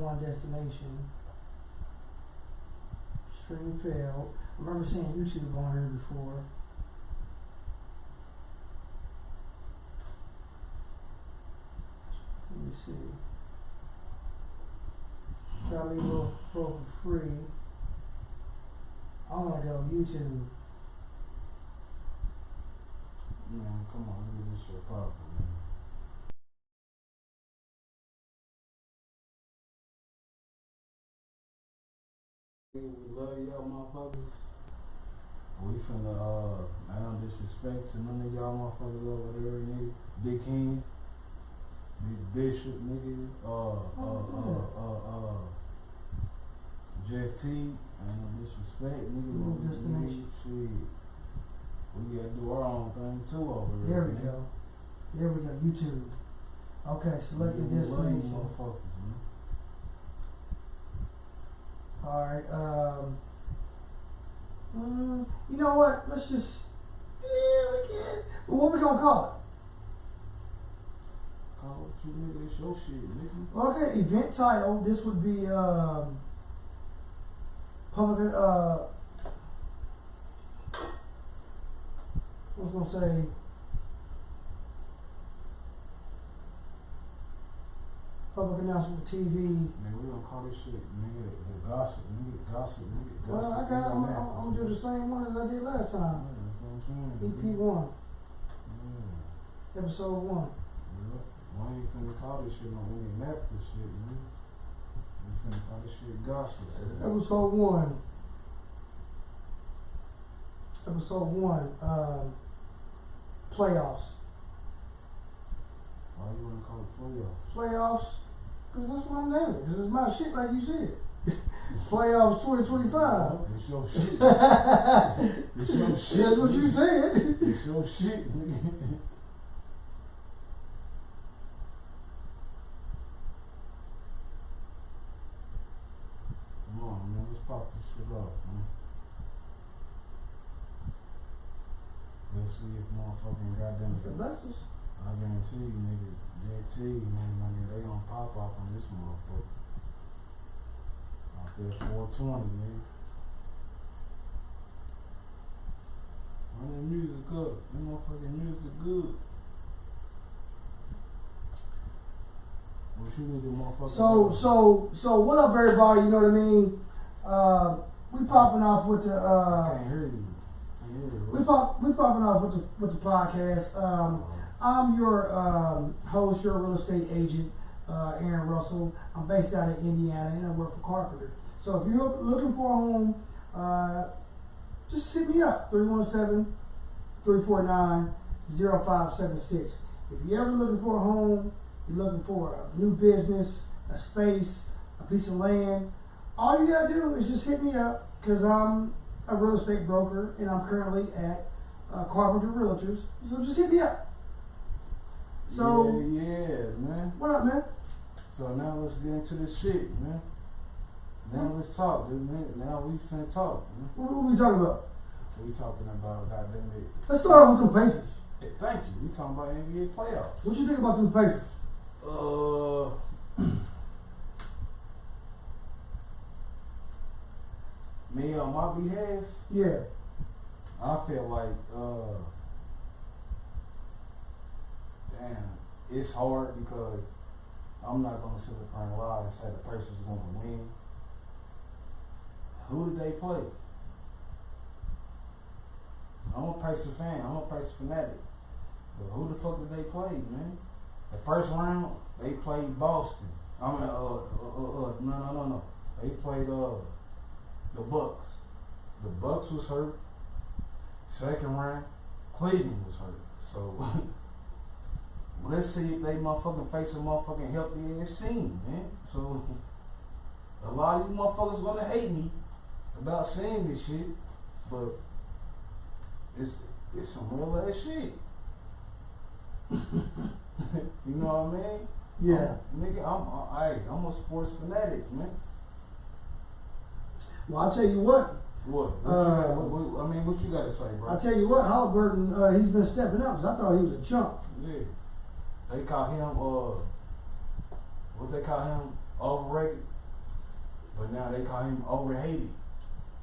one destination. Stream failed. I remember seeing YouTube on here before. Let me see. Try to leave a little for free. I want to go YouTube. Man, come on, look at this shit popping, man. We love y'all motherfuckers. We finna, I don't disrespect to none of y'all motherfuckers over there, nigga. Big King, Big Bishop, nigga, Jeff T, ain't no disrespect, nigga. No destination. Shit. We gotta do our own thing too over there. There we go. There we go. YouTube. Okay, select the destination. Motherfuckers, man. Alright, you know what? Let's just, we can. But what we gonna call it? Call it you, nigga. It's your shit, nigga. Okay, event title. This would be, public, I was gonna say, Public Announcement TV. Man, we gonna call this shit, nigga, the gossip, gossip. Well, I got, I'm gonna do the same one as I did last time. Yeah, that's what I'm saying. Ep1. Yeah. Episode 1. Yeah. Why ain't finna call this shit no Indianapolis shit, man? We finna call this shit gossip. Episode 1. Episode 1. Playoffs. Why you wanna call it playoffs? Playoffs, because that's what I'm naming. This is my shit, like you said. Playoffs 2025. It's your shit. It's your shit. That's what you said. It's your shit, nigga. Come on, man. Let's pop this shit off, man. Let's see if motherfucking goddamn The blessings. I guarantee you, nigga, JT, man, nigga, they gon' pop off on this motherfucker. Out there 420, nigga. Run that music up. That motherfucking music good. What you need, motherfucker? So what up, everybody? You know what I mean? We popping off with the. I can't hear you. We popping off with the podcast. I'm your host, your real estate agent, Aaron Russell. I'm based out of Indiana and I work for Carpenter. So if you're looking for a home, just hit me up, 317-349-0576. If you're ever looking for a home, you're looking for a new business, a space, a piece of land, all you gotta do is just hit me up, because I'm a real estate broker and I'm currently at Carpenter Realtors. So just hit me up. So yeah, man. What up, man? So now let's get into this shit, man. Now let's talk, dude, man. Now we finna talk, man. What are we talking about? We talking about goddamn it. Let's start with the Pacers. Hey, thank you. We talking about NBA playoffs. What you think about the Pacers? Me on my behalf, Yeah. I feel like damn, it's hard because I'm not gonna sit up and lie and say the Pacers gonna win. Who did they play? I'm a Pacer fan, I'm a Pacer fanatic. But who the fuck did they play, man? The first round, they played Boston. I mean, no. They played the Bucks. The Bucks was hurt. Second round, Cleveland was hurt. So let's see if they motherfucking face a motherfucking healthy ass team, man. So a lot of you motherfuckers gonna hate me about saying this shit, but it's some real ass shit. You know what I mean? Yeah. Nigga, I'm a sports fanatic, man. Well, I'll tell you what. What you gotta say, bro? I'll tell you what, Halliburton, he's been stepping up, because I thought he was a chump. Yeah. They call him, what they call him? Overrated? they call him overhated.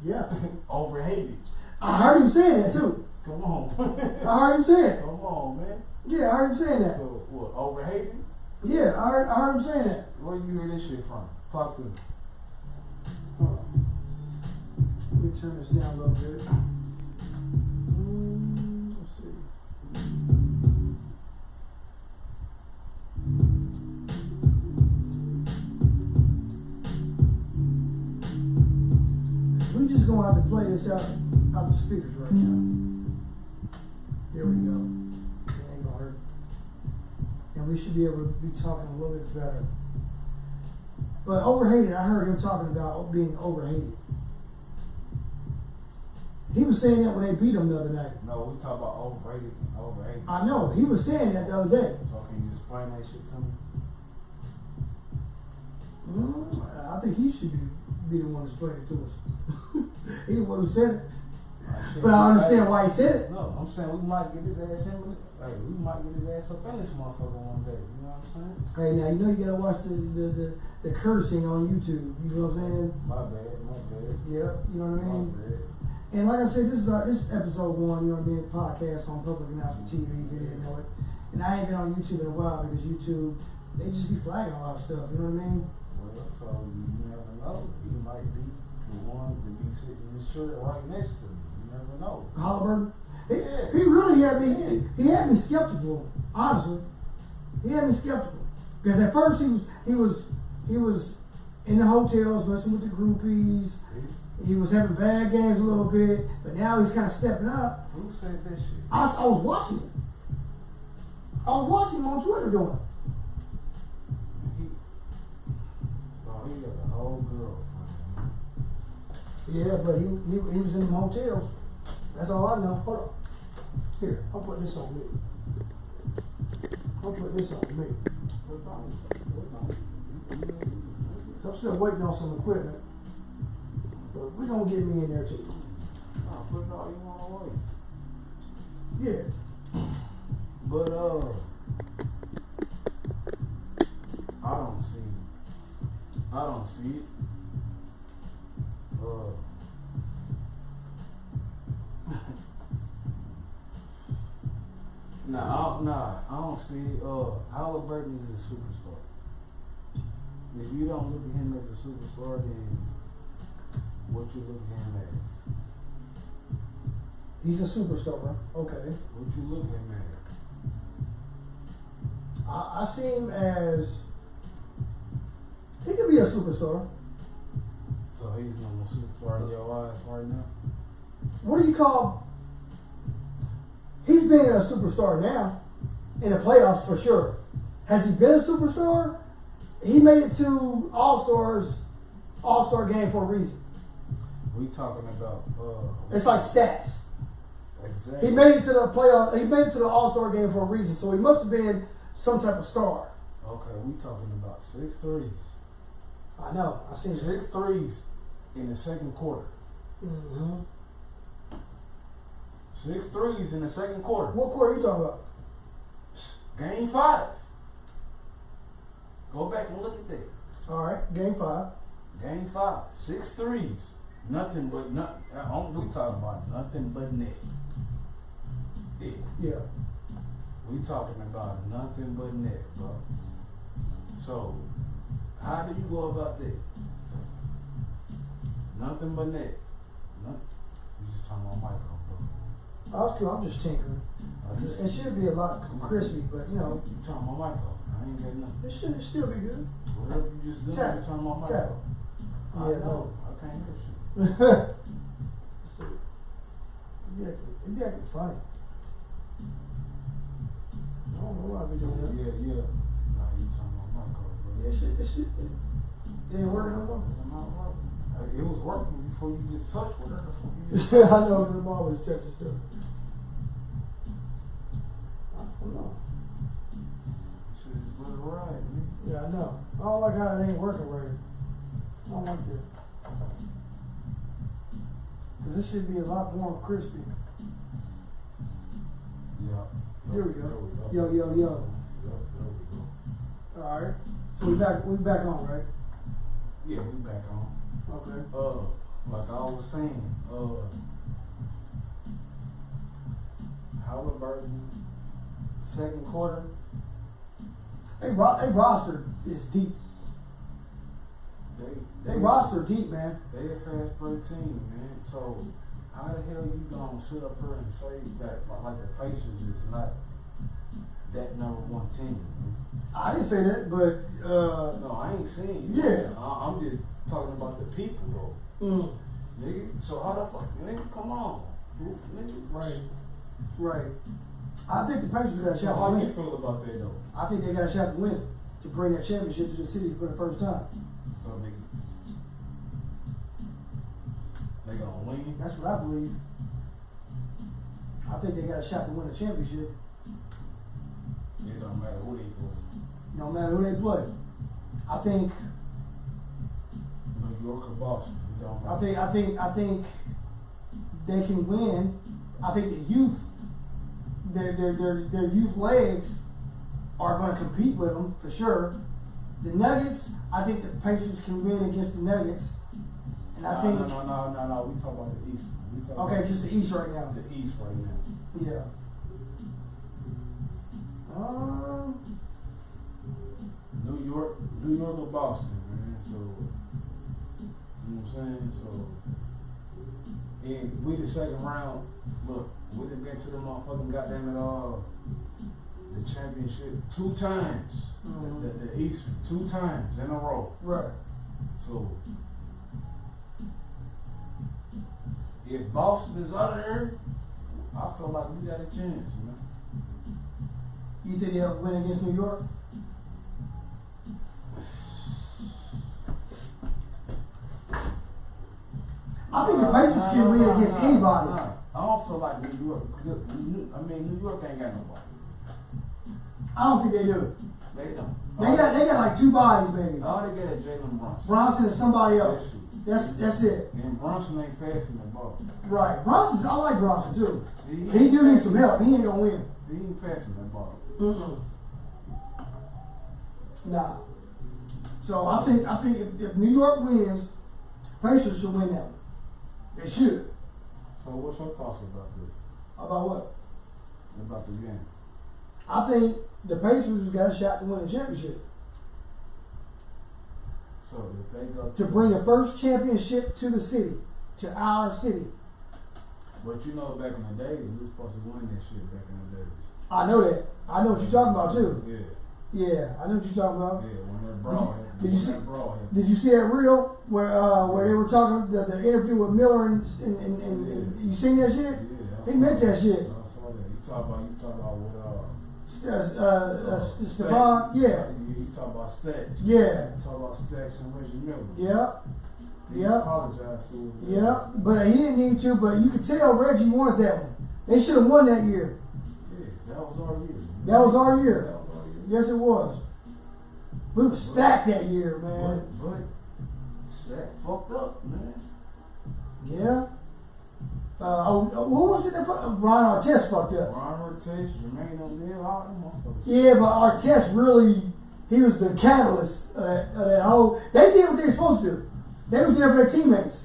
Yeah. Overhated. I heard him saying that too. Come on. I heard him saying it. Come on, man. Yeah, I heard him saying that. So, what, overhated? Yeah, I heard him saying that. Where you hear this shit from? Talk to me. Hold on. Let me turn this down a little bit. Let's see. We just gonna have to play this out the speakers right now. Here we go. It ain't gonna hurt. And we should be able to be talking a little bit better. But overhated, I heard him talking about being overhated. He was saying that when they beat him the other night. No, we talk about overrated and overhated. I know, he was saying that the other day. So can you explain that shit to me? I think he should be the one to explain it to us. He the one who said it. But I understand why he said it. No, I'm saying we might get his ass in. Like, we might get his ass up in this motherfucker one day. You know what I'm saying? Hey, now you know you gotta watch the cursing on YouTube. You know what I'm saying? My bad. Yeah, you know what I mean. My bad. And like I said, this is episode 1. You know what I mean? Podcast on Public Announcement TV. If you didn't know it. And I ain't been on YouTube in a while because YouTube, they just be flagging a lot of stuff. You know what I mean? Well, so you never know. He might be the one to be sitting in the shirt right next to me. You never know. Halliburton. He really had me. He had me skeptical. Honestly, he had me skeptical because at first he was in the hotels messing with the groupies. He was having bad games a little bit, but now he's kind of stepping up. Who said that shit? I was watching him. I was watching him on Twitter doing it. He got a whole girlfriend. Yeah, but he was in them hotels. That's all I know. Hold on. Here, I'll put this on me. I'll put this on me. I'm still waiting on some equipment. But we're gonna get me in there too. No, put it all you want away. Yeah. But I don't see it. I don't see it. Halliburton is a superstar. If you don't look at him as a superstar, then what you look at him as? He's a superstar. Okay. What you look at him as? I see him as he could be a superstar. So he's no more superstar in your eyes right now? What do you call? He's been a superstar now in the playoffs for sure. Has he been a superstar? He made it to All-Star game for a reason. We talking about it's like stats. Exactly. He made it to the playoff. He made it to the All-Star game for a reason. So he must have been some type of star. Okay, we talking about 6 threes. I know. I seen 6 threes in the second quarter. Mm-hmm. 6 threes in the second quarter. What quarter are you talking about? Game 5. Go back and look at that. All right, game 5. Game 5. 6 threes. Nothing but we talking about nothing but net. Yeah. We talking about nothing but net, bro. So, how do you go about that? Nothing but net. You just turn my mic off, bro. I was cool. I'm just tinkering. It should be a lot crispy, but you know. You turn my mic off. I ain't got nothing. It should still be good. Whatever you just do, you turn my mic Tap. off. Yeah, I know. I can't hear shit. It'd be acting funny. I don't know why we doing that. Yeah. Nah, you turn my mic off, bro. It ain't working no more. It's not working. It was working before you just touched with it. Yeah, I know. Them always touches too. I don't know. You should just let it ride, man. Yeah, I know. I don't like how it ain't working right. I don't like that. Cause this should be a lot more crispy. Yeah. Here we go. Yo. There we go. All right. So we back on, right? Yeah, we back on. Okay. Like I was saying, Halliburton, second quarter. They roster is deep. They roster deep, man. They a fast break team, man. So how the hell you gonna sit up here and say that like the Pacers is not that number one team? Man? I didn't say that, but no, I ain't saying you. Yeah. I'm just talking about the people though. Nigga, so how the fuck, nigga, come on. Nigga. Right. I think the Pacers got a shot How to you win. feel about that though? I think they got a shot to win, to bring that championship to the city for the first time. So nigga, they gonna win? That's what I believe. I think they got a shot to win a championship. It don't matter who they play. No matter who they play. I think New York or Boston. It don't matter. I think they can win. I think the youth, their youth legs are going to compete with them for sure. The Nuggets, I think the Pacers can win against the Nuggets, and I think no. We talk about the East. Okay, just the East right now. The East right now. Yeah. New York or Boston, man. So you know what I'm saying? So and we the second round. Look, we done been to the motherfucking goddamn it the championship 2 times. The East 2 times in a row. Right. So if Boston is out of there, I feel like we got a chance, man. You think they'll win against New York? I think the Pacers can win against anybody. I don't feel like New York. I mean, New York ain't got nobody. I don't think they do. They don't. They got like 2 bodies, baby. All they got is Jalen Brunson. Bronson and somebody else. That's it. And Brunson ain't passing the ball. Right. I like Bronson too. He do need some help. He ain't gonna win. He ain't passing that ball. Nah. So I think if New York wins, Pacers should win that one. They should. So what's your thoughts about this? About what? About the game? I think the Pacers got a shot to win a championship. So if they go to bring the first championship to the city, to our city. But you know, back in the days, we were supposed to win that shit back in the days. I know that. I know what you're talking about too. Yeah. Yeah, I know what you're talking about. Yeah, when that brawl happened. Did you see that reel where they were talking the interview with Miller and you seen that shit? Yeah. He meant that shit. I saw that. You talk about what Stephon, yeah. You talk about Stacks. Yeah. You talk about Stacks and Reggie Miller. Yeah. He apologized to him. Yeah, but he didn't need to, but you could tell Reggie wanted that one. They should have won that year. Yeah, that was our year. That was our year. Yes, it was. We were stacked that year, man. But Stack fucked up, man. Yeah. What was it that Ron Artest fucked up? Ron Artest, Jermaine O'Neal, all them motherfuckers. Yeah, but Artest really, he was the catalyst of that whole. They did what they were supposed to do. They was there for their teammates.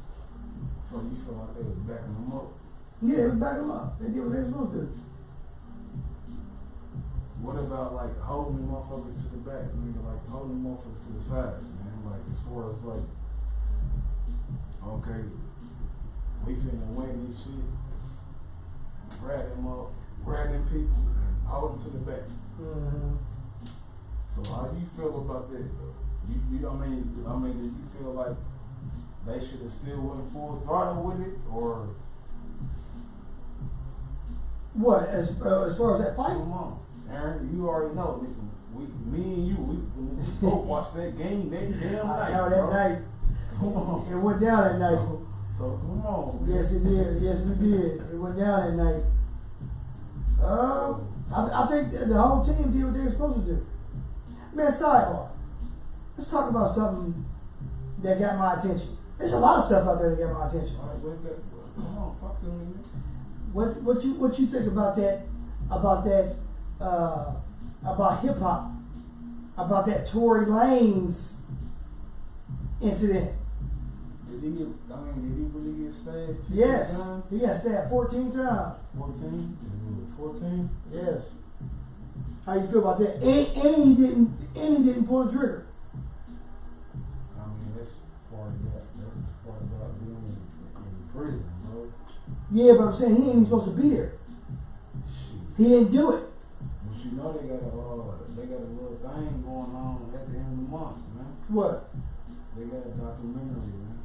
So you feel like they was backing them up? Yeah, they was backing them up. They did what they were supposed to do. What about like holding motherfuckers to the back, nigga? Like holding motherfuckers to the side, man. Like as far as like, okay, we finna win this shit. Grab them up, grab them people, and hold them to the back. So how do you feel about that? You I mean, do you feel like they should have still went full throttle with it, or what? As far as that fight? come on, Aaron, you already know. Me and you, we both watched that game that damn night. I know that night. Come on. It went down that night. So come on. Man. Yes, it did. Yes, we did. It went down that night. I think the whole team did what they were supposed to do. Man, sidebar. Let's talk about something that got my attention. There's a lot of stuff out there that got my attention. All right, come on, talk to me. What you think about that? About hip hop? About that Tory Lanez incident? Did Did he really get stabbed? Yes, times? he got stabbed 14 times. 14? 14? Yes. How you feel about that? And he didn't pull the trigger. I mean, that's part of that. That's part about being in prison, bro. Yeah, but I'm saying he ain't even supposed to be there. Shit. He didn't do it. But you know they got a little thing going on at the end of the month, man. What? They got a documentary, man.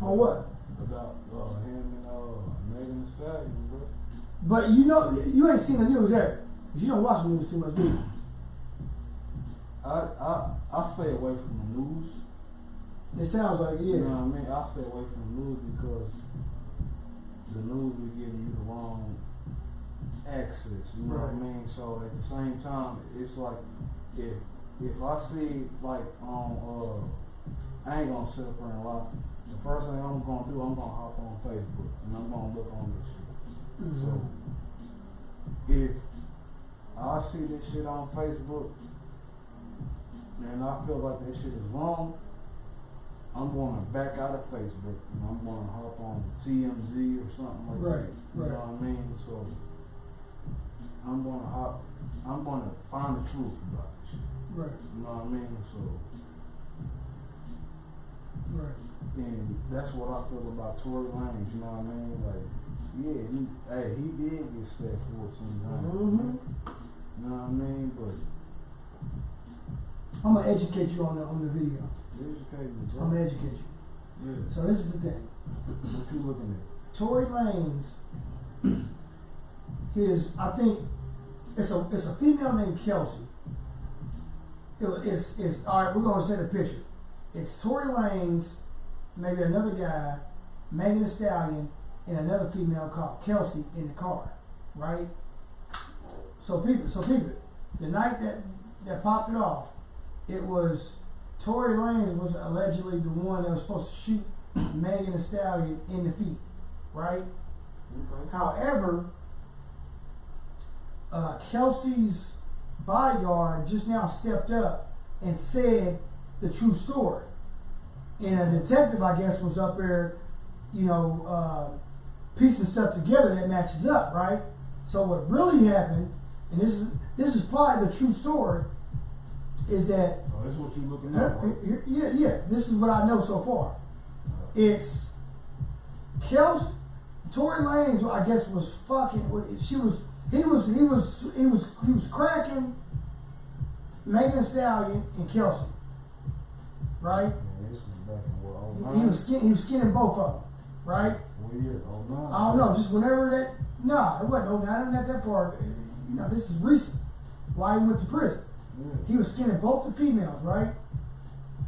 On what? About him and Megan Thee Stallion, bro. But you know, you ain't seen the news, have you? 'Cause you don't watch the news too much, do you? I stay away from the news. It sounds like, yeah. You know what I mean? I stay away from the news because the news will give you the wrong access. You know what I mean? So at the same time, it's like if I see like on I ain't gonna sit up there and lie. The first thing I'm gonna do, I'm gonna hop on Facebook and I'm gonna look on this shit. Mm-hmm. So if I see this shit on Facebook and I feel like that shit is wrong, I'm going to back out of Facebook and I'm going to hop on TMZ or something like that. You know what I mean? So I'm going to find the truth about this shit. Right. You know what I mean? So, Right. and that's what I feel about Tory Lanez. You know what I mean? Like, yeah, he did get stabbed 14 times. Mm-hmm. You know what I mean? But I'm gonna educate you on the video. educate me, bro. I'm gonna educate you. Yeah. So this is the thing. What you looking at? Tory Lanez, I think it's a female named Kelsey. It's all right. We're gonna set a picture. It's Tory Lanez, maybe another guy, Megan Thee Stallion, and another female called Kelsey in the car, right? So people, the night that popped it off, it was Tory Lanez was allegedly the one that was supposed to shoot Megan Thee Stallion in the feet, right? Okay. However, Kelsey's bodyguard just now stepped up and said the true story. And a detective, I guess, was up there, piecing stuff together that matches up, right? So what really happened, and this is probably the true story, is that So that's what you looking at, right? yeah. This is what I know so far. It's Kelsey. Tory Lanez, I guess, was fucking. He was cracking Megan Thee Stallion and Kelsey, right? Yeah, this was back in what, 09? He was skinning both of them, right? What year? 09? I don't know, just whenever that. No, it wasn't 09, not that far. This is recent. Why he went to prison? Yeah. He was skinning both the females, right?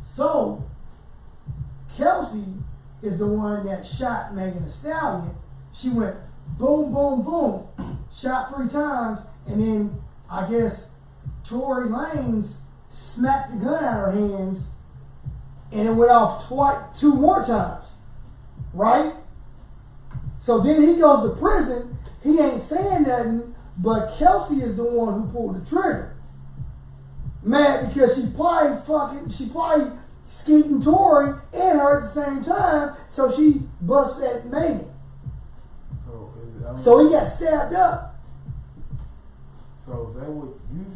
So Kelsey is the one that shot Megan Thee Stallion. She went boom, boom, boom, shot 3 times, and then I guess Tory Lanez smacked the gun out of her hands, and it went off 2 more times, right? So then he goes to prison. He ain't saying nothing, but Kelsey is the one who pulled the trigger. Mad because she probably skeeting Tory and her at the same time, so she busts at Megan. So he got stabbed up. So is that what you?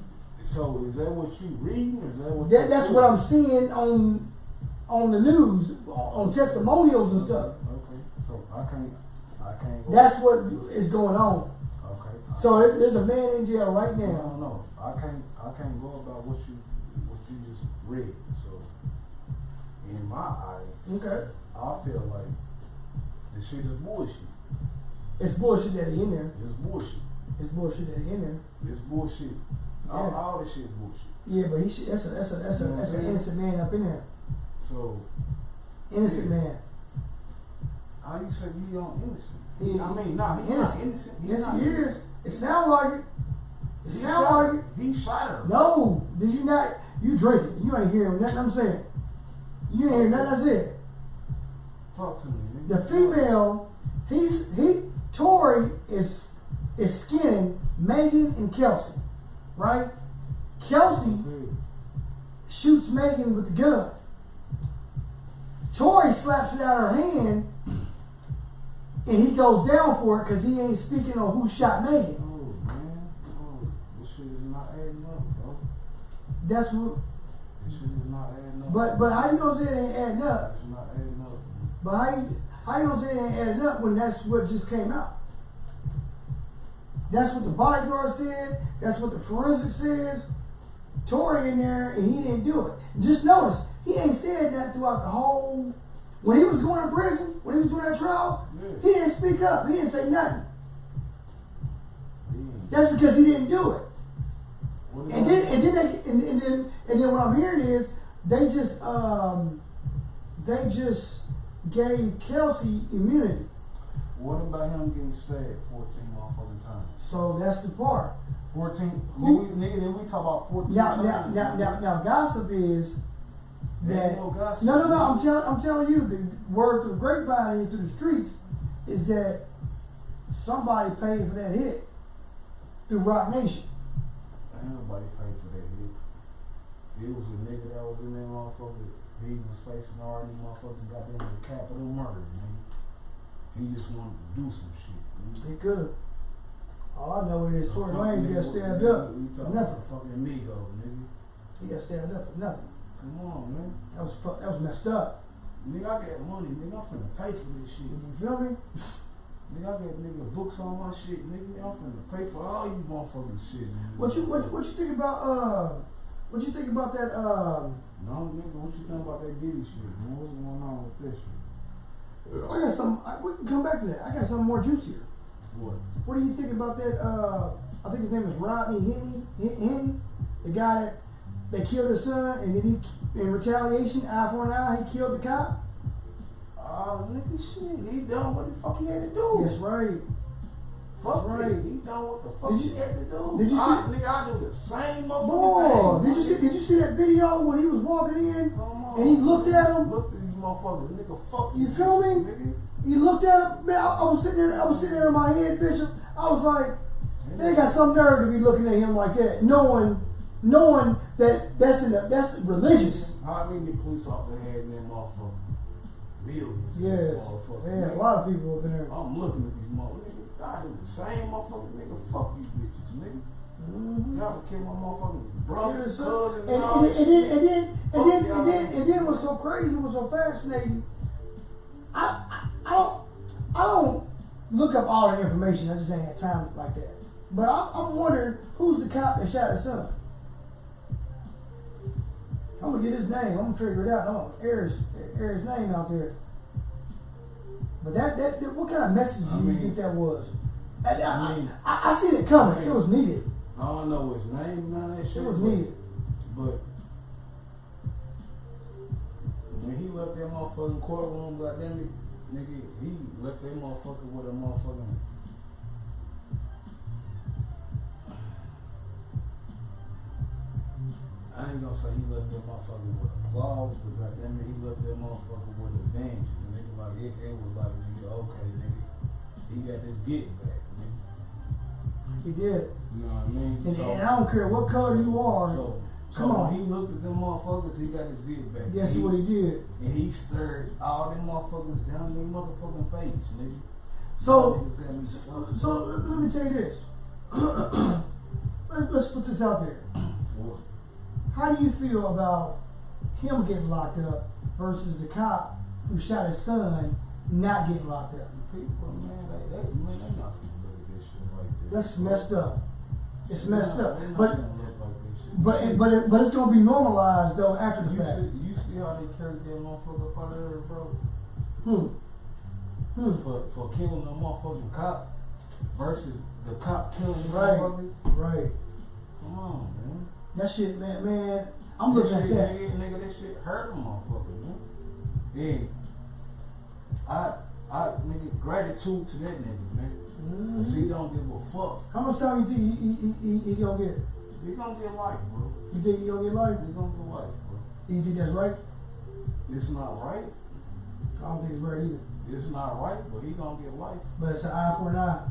So is that what you reading? Or is that what? That's what I'm seeing on the news, on testimonials and stuff. Okay. So I can't. Go. That's what is going on. Okay. So there's a man in jail right now. No. I can't go about what you just read. So in my eyes, Okay. I feel like this shit is bullshit. It's bullshit that he in there. It's bullshit. It's bullshit that he in there. It's bullshit. Yeah. All this shit is bullshit. Yeah, but that's an innocent man up in there. So Innocent man. how you say he on innocent? He He's not innocent. Yes, he is. It sounds like it. It sounds like it. He shot her. No, did you not? You drinking? You ain't hearing nothing I'm saying. You ain't hearing nothing I said. Talk to me. Nigga. The female, Tory is skinning Megan and Kelsey, right? Kelsey shoots Megan with the gun. Tori slaps it out of her hand, and he goes down for it because he ain't speaking on who shot Megan. Oh man, this shit is not adding up, bro. That's what. This shit is not adding up. But how you gonna say it ain't adding up? It's not adding up. But how you gonna say it ain't adding up when that's what just came out? That's what the bodyguard said. That's what the forensic says. Tori in there, and he didn't do it. Just notice, he ain't said that throughout the whole. When he was going to prison, when he was doing that trial, he didn't speak up. He didn't say nothing. That's because he didn't do it. And then what I'm hearing is they just gave Kelsey immunity. What about him getting stabbed 14 motherfucking times? So that's the part. 14. Nigga, we talk about 14 times. Now, gossip is that. No gossip. No. I'm telling you, the word to the grapevine is to the streets is that somebody paid for that hit through Rock Nation. Ain't nobody paid for that hit. It was a nigga that was in there, motherfucker. He was facing already, motherfucker, got them with capital murder, man. He just wanted to do some shit. Man. He could have. All I know is Tory Lanez got stabbed up for nothing. Fucking amigo, nigga. He got stabbed up for nothing. Come on, man. That was messed up. Nigga, I got money, nigga. I'm finna pay for this shit. You feel me? Nigga, I got nigga books on my shit, nigga. I'm finna pay for all you motherfucking shit, man. What you think about what you think about that No, nigga, what you think about that Diddy shit, man? What's going on with this shit? I got some. We can come back to that. I got something more juicier. What? What do you think about that? I think his name is Rodney Henny, the guy that killed his son, and then he, in retaliation, eye for an eye, he killed the cop. Oh, nigga, shit. He done what the fuck he had to do. That's right. Fuck right. It. He done what the fuck he had to do. Did you see? Nigga, I do the same motherfucking thing. Did you see that video when he was walking in and he looked at him? Looked at these motherfuckers, nigga. Fuck you. Feel me? Nigga. He looked at him. Man, I was sitting there in my head, Bishop. I was like, they got some nerve to be looking at him like that, knowing that that's religious. How many police officers had in that motherfucker? Millions. Yes. Yeah, a lot of people up in there. I'm looking at these motherfuckers. I do the same motherfucker, nigga. Fuck you bitches, nigga. Mm-hmm. Y'all kill my motherfucking brother, cousin, and then what's so crazy, what's so fascinating, I don't look up all the information. I just ain't had time like that. But I'm wondering who's the cop that shot his son. I'm gonna get his name. I'm gonna figure it out. I'm gonna air his name out there. But that what kind of message do you think that was? I seen it coming. It was needed. I don't know his name, none of that shit. It was needed. But when he left that motherfucking courtroom, goddamn it, nigga, he left that motherfucker with a motherfucking. I ain't gonna say he left that motherfucker with applause, but goddamn it, he left that motherfucker with a vengeance. Nigga, like it was like, nigga, okay, nigga, he got this get back, nigga. He did. You know what I mean? And, so, and I don't care what color you are. So come on. When he looked at them motherfuckers, he got his get back. Guess what he did? And he stirred all them motherfuckers down their motherfucking face, nigga. So let me tell you this. let's put this out there. What? How do you feel about him getting locked up versus the cop who shot his son not getting locked up? People, man, they not gonna look at this shit like this. That's messed up. It's messed up. They're not But gonna look like this shit. but it's gonna be normalized though after the fact. You see how they carried that motherfucker up out of there, bro? For killing the motherfucking cop versus the cop killing the motherfuckers. Right. Come on, man. That shit, man. I'm looking at that. Nigga, that shit hurt a motherfucker, man. And I nigga, gratitude to that nigga, man. Mm-hmm. Cause he don't give a fuck. How much time you think he gonna get? He gonna get life, bro. You think he gonna get life? He gonna get life, bro. You think that's right? It's not right. I don't think it's right either. It's not right, but he gonna get life. But it's an eye for an eye.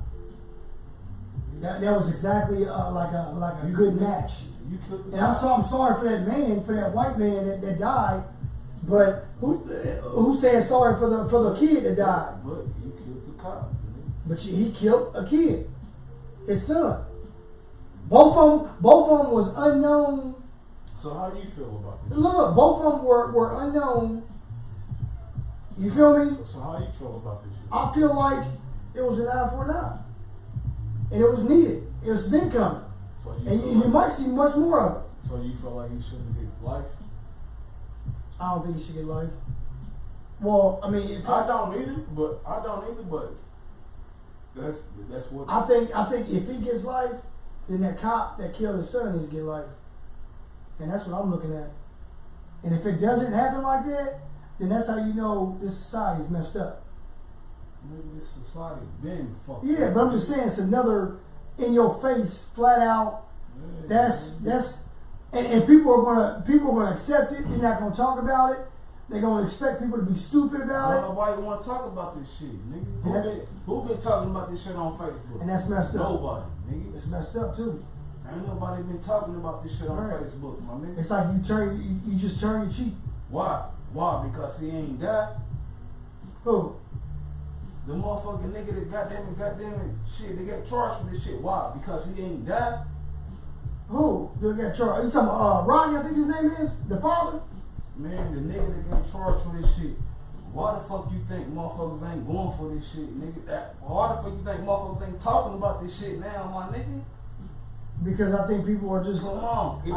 That was exactly like a good match. You killed the and I'm sorry for that man, for that white man that died. But who saying sorry for the kid that died? But you killed the cop. But he killed a kid, his son. Both of them was unknown. So how do you feel about this? Look, both of them were unknown. You feel me? So how do you feel about this shit? I feel like it was an eye for an eye, and it was needed. It's been coming, So and you might see much more of it. So you feel like he shouldn't get life? I don't think he should get life. Well, I mean, I don't either. But that's what I think if he gets life, then that cop that killed his son needs to get life, and that's what I'm looking at. And if it doesn't happen like that, then that's how you know this society is messed up. Maybe this society been fucked Yeah, up. but I'm just saying it's another in your face, flat out. Yeah, That's and people are gonna accept it. They're not gonna talk about it. They're gonna expect people to be stupid about it. Nobody want to talk about this shit, nigga. Who been talking about this shit on Facebook? And that's messed up. Nobody, nigga. It's messed up too. Ain't nobody been talking about this shit on Right. Facebook, my nigga. It's like you just turn your cheek. Why? Why? Because he ain't died. Who? The motherfucking nigga that goddamn it, shit, they got charged for this shit. Why? Because he ain't died. Who? They got charged. You talking about Ronnie? I think his name is the father. Man, the nigga that got charged for this shit. Why the fuck you think motherfuckers ain't going for this shit, nigga? Why the fuck you think motherfuckers ain't talking about this shit now, my nigga? Because I think people are just. Come on. If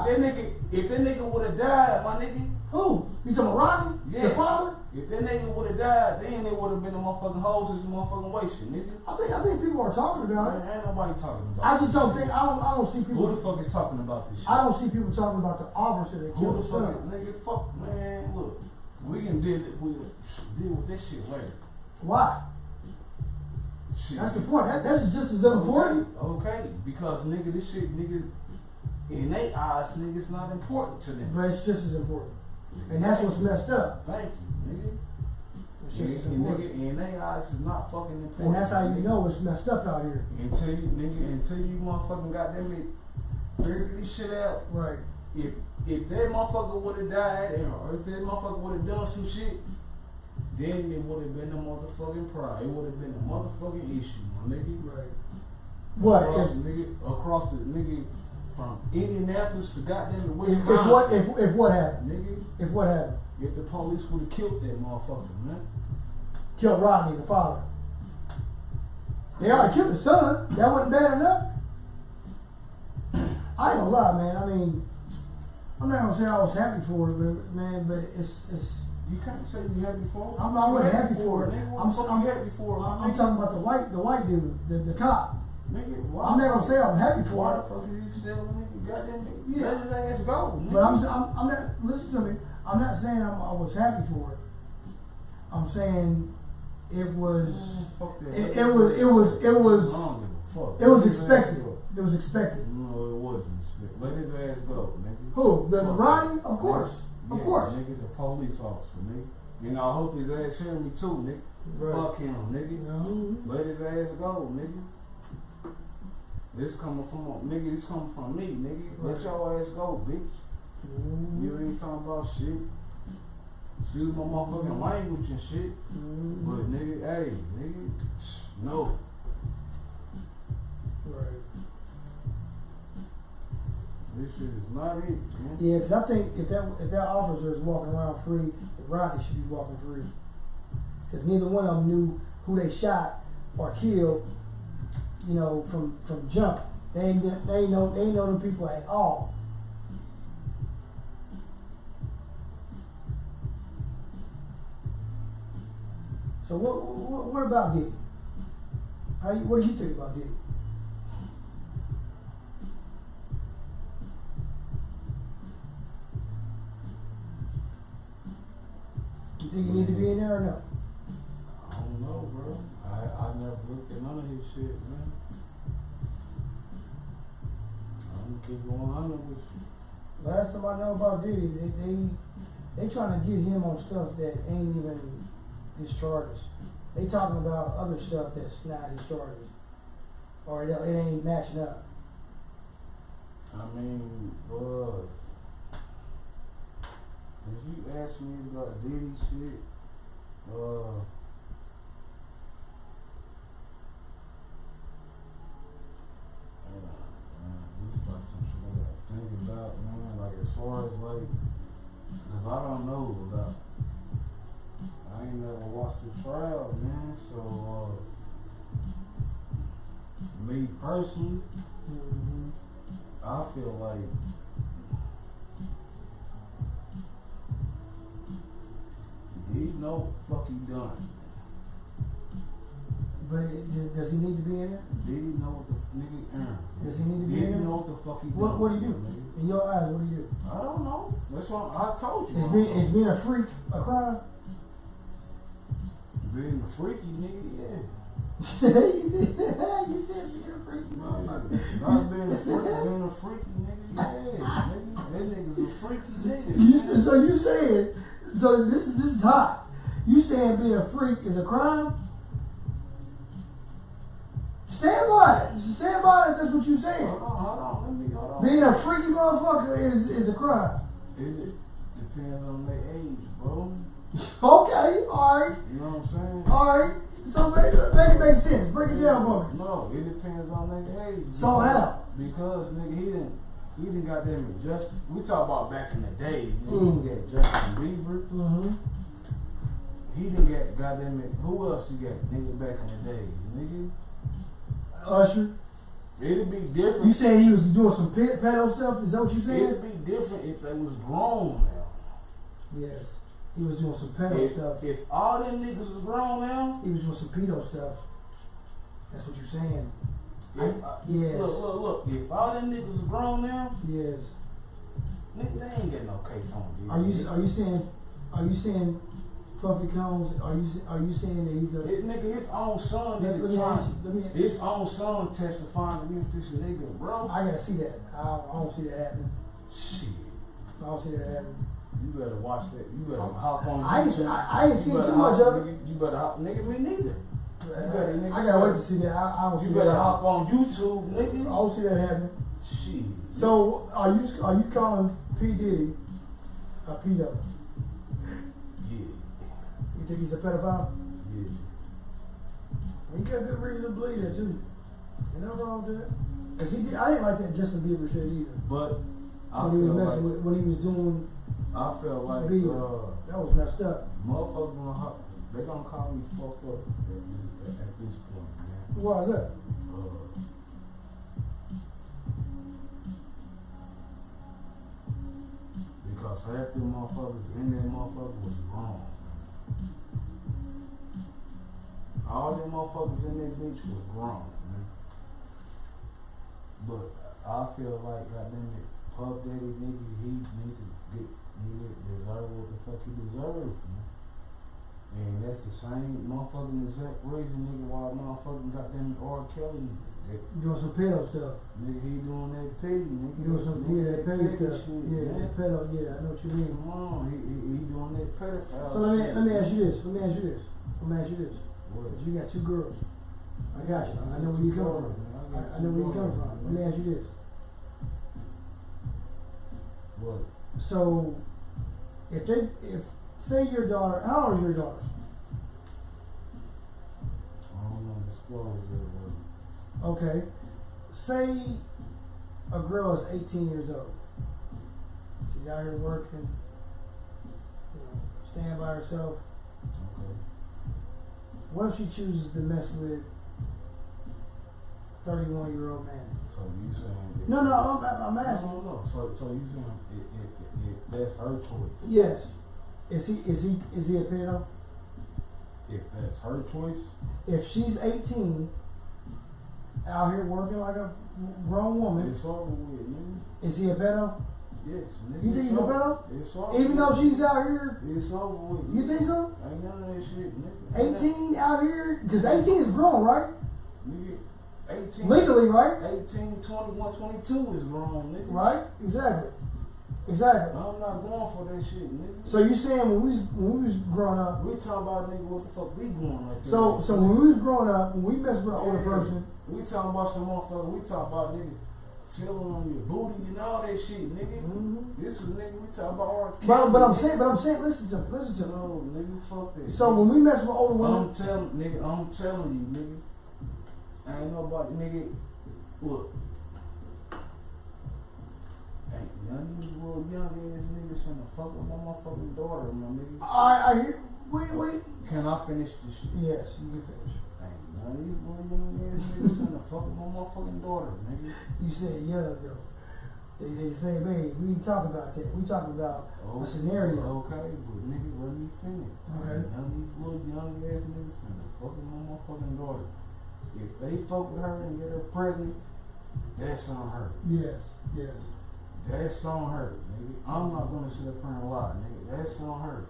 that nigga would have died, my nigga. Who? You talking about Ronnie? Yes. The father? If that nigga would have died, then there would have been a motherfucking hoes and motherfucking wasted, nigga. I think people are talking about it. Man, ain't nobody talking about I just this don't shit. think I don't see people. Who the fuck is talking about this shit? I don't see people talking about the officer that Who killed the his fuck son. is, nigga? Fuck, man, look. We can deal with this shit later. Why? Shit. That's the point. That's just as important. Okay, because nigga, this shit, nigga, in their eyes, nigga, it's not important to them. But it's just as important. And that's what's messed up. Thank you, nigga. It's just as And important. nigga, in their eyes, it's not fucking important. And that's how you nigga. know it's messed up out here. Until you motherfucking goddamn it, figure this shit out. Right. If that motherfucker would have died, or if that motherfucker would have done some shit, then it would have been a motherfucking pride. It would have been a motherfucking issue, my nigga. Right. What? Across the nigga from Indianapolis to goddamn If Wisconsin. what happened? Nigga, If what happened? if the police would have killed that motherfucker, man. Killed Rodney, the father. They already killed the son. That wasn't bad enough. I ain't gonna lie, man. I mean, I'm not gonna say I was happy for it, but man, but it's. You can't say you happy for it. I wasn't happy for it. Nigga, I'm happy for it. I'm talking about the white dude, the cop. Nigga, why I'm not gonna say I'm happy why for the it. fuck is he still nigga? Goddamn it. Yeah. Let his ass go. Nigga. But I'm not. Listen to me. I'm not saying I was happy for it. I'm saying it was. Fuck that. It was. I don't give a fuck. It was expected. It was expected. No, it wasn't. Let his ass go, nigga. Who? The Fuck Ronnie? that. Of course. Of course. Nigga, the police officer, nigga. You know, I hope his ass hear me too, nigga. Right. Fuck him, nigga. No. Let his ass go, nigga. This coming from me, nigga. Let your ass go, bitch. You ain't talking about shit. Excuse my motherfucking language and shit. But nigga, hey, nigga, no. Right. This shit is not it, man. Yeah, because I think if that officer is walking around free, Rodney should be walking free. Because neither one of them knew who they shot or killed. You know, from jump, they ain't know them people at all. So what about Diddy? What do you think about Diddy? You think you need to be in there or no? I don't know, bro. I never looked at none of his shit, man. I'm gonna keep going on with you. Last time I know about Diddy, they trying to get him on stuff that ain't even his charges. They talking about other stuff that's not his charges, or it ain't matching up. I mean, if you ask me about Diddy shit, it's like some shit I gotta think about, man. Like as far as like, cause I don't know about. I ain't never watched the trial, man. So me personally, I feel like he know what the fuck he done. But does he need to be in there? Did he know what the nigga earned? Does he need to be in Did he there? know what the fuck he done? What do you do? In your eyes, what do you do? I don't know. That's what I told you. Is being a freak a crime? Being a freaky nigga, yeah. You said being a freaky motherfucker. Not being a freaky nigga, yeah. Nigga, that nigga's a freaky nigga. So you saying, so this is hot. You saying being a freak is a crime? Stand by it. Stand by it if that's what you saying. Hold on. Being a freaky motherfucker is a crime. It depends on their age, bro. Okay, alright. You know what I'm saying? Alright. So make it make sense. Break it down for me. No, it depends on their age. So how? Because nigga, he didn't got them just. We talk about back in the day. Nigga, he didn't get Justin Bieber. He didn't get goddamn it. Who else you got, nigga, back in the days, nigga? Usher. It'd be different. You saying he was doing some pedo stuff? Is that what you saying? It'd be different if they was grown now. Yes. He was doing some pedo stuff. If all them niggas was grown now, he was doing some pedo stuff. That's what you're saying. Yes. Look. If all them niggas was grown now, yes. Nigga, they ain't got no case on you. Are you saying Puffy Combs? Are you saying that he's a nigga? His own son, his own son testifying against this nigga, bro. I gotta see that. I don't see that happening. Shit. I don't see that happening. You better watch that. You better hop on. I ain't seen too much of it. You better hop, nigga. Me neither. I gotta wait to see that. I don't see that. You better hop on YouTube, nigga. I don't see that happening. Shit. So are you calling P Diddy a pedo? Yeah. You think he's a pedophile? Yeah. He got good reason to believe that too. Ain't nothing wrong with that. Cause I didn't like that Justin Bieber shit either. But when he was messing with, when he was doing. I feel like that was messed up. Motherfuckers they gonna call me fucked up at this point, man. Why is that? Because half the motherfuckers in that motherfucker was wrong. All them motherfuckers in that bitch was wrong, man. But I feel like goddamn it, Puff Daddy nigga, he need to deserve what the fuck he deserves, man. And that's the same motherfucking exact reason, nigga, why motherfucking goddamn R. Kelly doing some pedo stuff. Nigga, he doing that petty, nigga. Doing some that petty stuff. Shit, yeah, man. that pedo. Yeah, I know what you mean. Come on, he doing that pedophile. So let me ask you this. What? You got two girls. I got you. I know where you come from. I know where you come from. Let me ask you this. What? So, say your daughter, how old are your daughters? I don't know, disclose that. Okay. Say a girl is 18 years old. She's out here working, staying by herself. Okay. What if she chooses to mess with a 31-year-old man? So you saying? No, I'm asking. No. So you saying if that's her choice? Yes. Is he a pedo? If that's her choice? If she's 18, out here working like a grown woman, it's over with, nigga. Is he a pedo? Yes, nigga. You think he's a pedo? It's over. Even though she's out here? It's over with. You think so? Ain't none of that shit, nigga. 18 out here? Because 18 is grown, right? Nigga, 18. Legally, right? 18, 21, 22 is grown, nigga. Right? Exactly. I'm not going for that shit, nigga. So you saying when we was growing up? We talking about, nigga, what the fuck we going up there? So when we was growing up, when we messed with an older person, we talking about some motherfucker. We talking about, nigga, feeling on your booty and all that shit, nigga. Mm-hmm. This is nigga, we talk about R. But I'm saying, listen to me. No, nigga, fuck that. So when we mess with older women, I'm telling you, nigga. I ain't nobody, nigga. Look, ain't none of these little young ass niggas finna fuck with my motherfucking daughter, my nigga. I hear. Wait. Can I finish this shit? Yes, you can finish. Ain't none of these little young ass niggas finna fuck with my motherfucking daughter, nigga. You said young though. They say, babe, we ain't talking about that. We talking about a scenario. Okay, but nigga, let me finish. Okay. Ain't none of these little young ass niggas finna fuck with my motherfucking daughter. If they fuck with her and get her pregnant, that's on her. Yes. That's on her, nigga. I'm not gonna sit up here and lie, nigga. That's on her.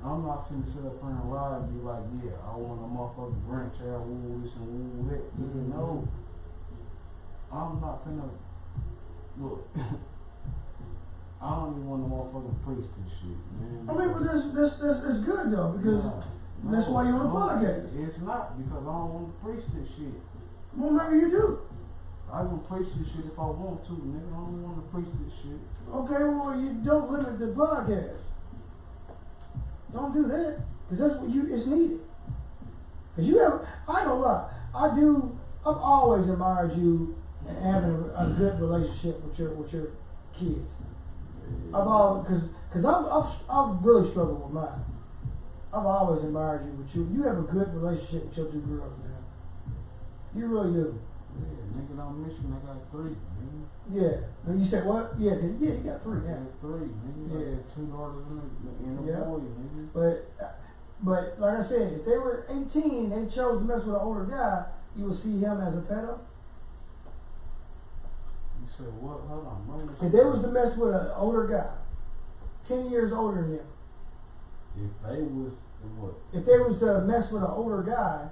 I'm not finna sit up here and lie and be like, yeah, I want a motherfucking grandchild, woo this and woo that. Nigga, no. I'm not finna, look, I don't even want to motherfucking preach this shit, man. I mean, but that's good though, because that's why you're on the podcast. It's not, because I don't want to preach this shit. Well, maybe you do. I can preach this shit if I want to, nigga. I don't want to preach this shit. Okay, well, you don't limit the podcast. Don't do that, because that's what it's needed. Because you have, I don't lie, I've always admired you and having a good relationship with your kids. I've always, because I've really struggled with mine. I've always admired you with you. You have a good relationship with your two girls now. You really do. Yeah, nigga don't miss me. I got 3, nigga. Yeah. And you said what? Yeah, you got 3 now. I got 3, nigga. Yeah. I got 2 daughters and a boy, nigga. But like I said, if they were 18 and they chose to mess with an older guy, you would see him as a pedo. You said what? Hold on. If they was to mess with an older guy, 10 years older than them. If they was what? If they was to mess with an older guy,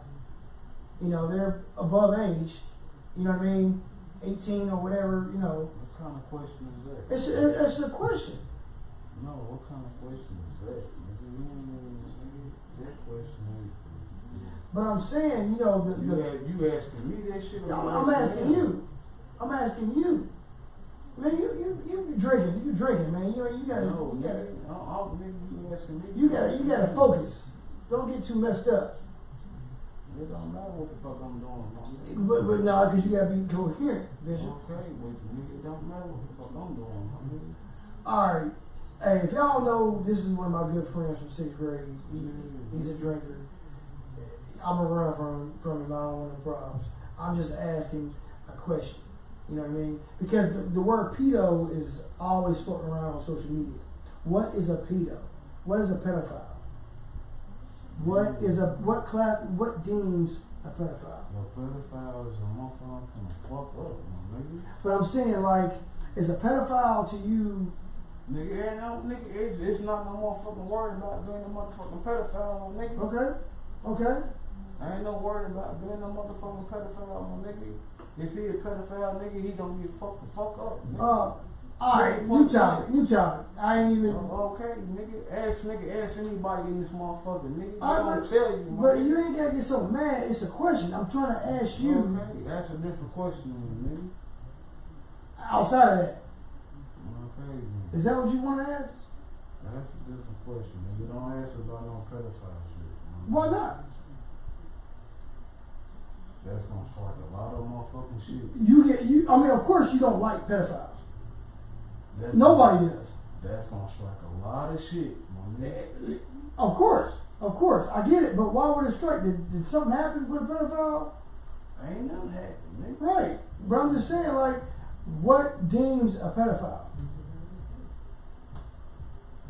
you know, they're above age, you know what I mean, 18 or whatever, you know. What kind of question is that? It's a question. No, what kind of question is that? That question ain't. But I'm saying, you know, you asking me that shit? I'm asking you. I'm asking you. Man, you drinking. You drinking, man. You gotta. No, you gotta. You asking me? You gotta focus. Don't get too messed up. It don't matter what the fuck I'm doing. But no, because you gotta be coherent, Bishop. Okay, but it don't matter what the fuck I'm doing. All right. Hey, if y'all know, this is one of my good friends from 6th grade. He's a drinker. I'm gonna run from him. I don't want no problems. I'm just asking a question. You know what I mean? Because the word pedo is always floating around on social media. What is a pedo? What is a pedophile? What deems a pedophile? A pedophile is a motherfucker from the fuck up, nigga. But I'm saying, like, is a pedophile to you? Nigga, it's not no motherfucking worried about being a motherfucking pedophile, nigga. Okay. I ain't no worried about being a motherfucking pedophile, nigga. If he a pedophile, nigga, he gonna get fucked the fuck up, nigga. Alright, new topic. I ain't even. Okay, nigga, ask anybody in this motherfucker, nigga. I don't tell you, but you ain't gotta get so mad. It's a question. I'm trying to ask you. Okay, ask a different question, nigga. Outside of that. Okay. Is that what you want to ask? That's a different question, nigga. Don't ask about no pedophile shit. Why not? That's gonna spark a lot of motherfucking shit. I mean, of course you don't like pedophiles. Nobody does. That's gonna strike a lot of shit, my nigga. Of course, I get it. But why would it strike? Did something happen with a pedophile? Ain't nothing happened, nigga. Right, but I'm just saying, like, what deems a pedophile?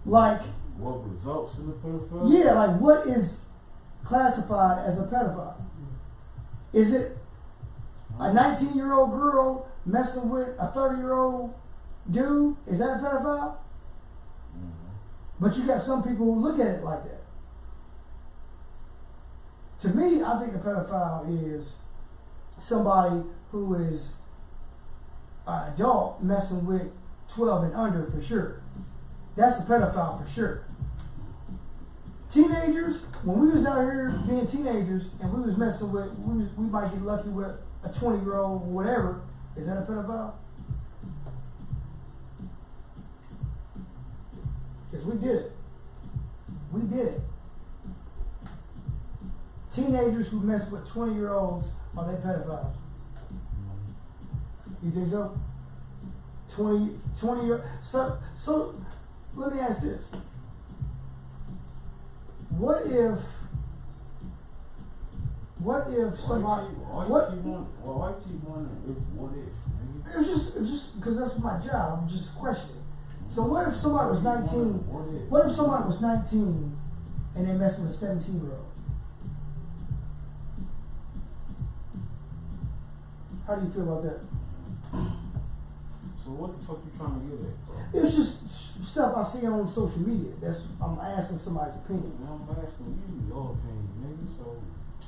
Like, what results in a pedophile? Yeah, like what is classified as a pedophile? Is it a 19-year-old girl messing with a 30-year-old dude? Is that a pedophile? Mm-hmm. But you got some people who look at it like that. To me, I think a pedophile is somebody who is an adult messing with 12 and under for sure. That's a pedophile for sure. Teenagers, when we was out here being teenagers and we was messing with, we might get lucky with a 20-year-old or whatever, Is that a pedophile? Because we did it. We did it. Teenagers who mess with 20-year-olds, are they pedophiles? You think so? 20 year. So let me ask this. What if somebody? Why keep wondering what if? It's just because that's my job. I'm just questioning. So what if somebody was 19? What if somebody was 19 and they messed with a 17-year-old? How do you feel about that? So what the fuck you trying to get at? It's just stuff I see on social media. I'm asking somebody's opinion. I'm asking you your opinion, nigga. So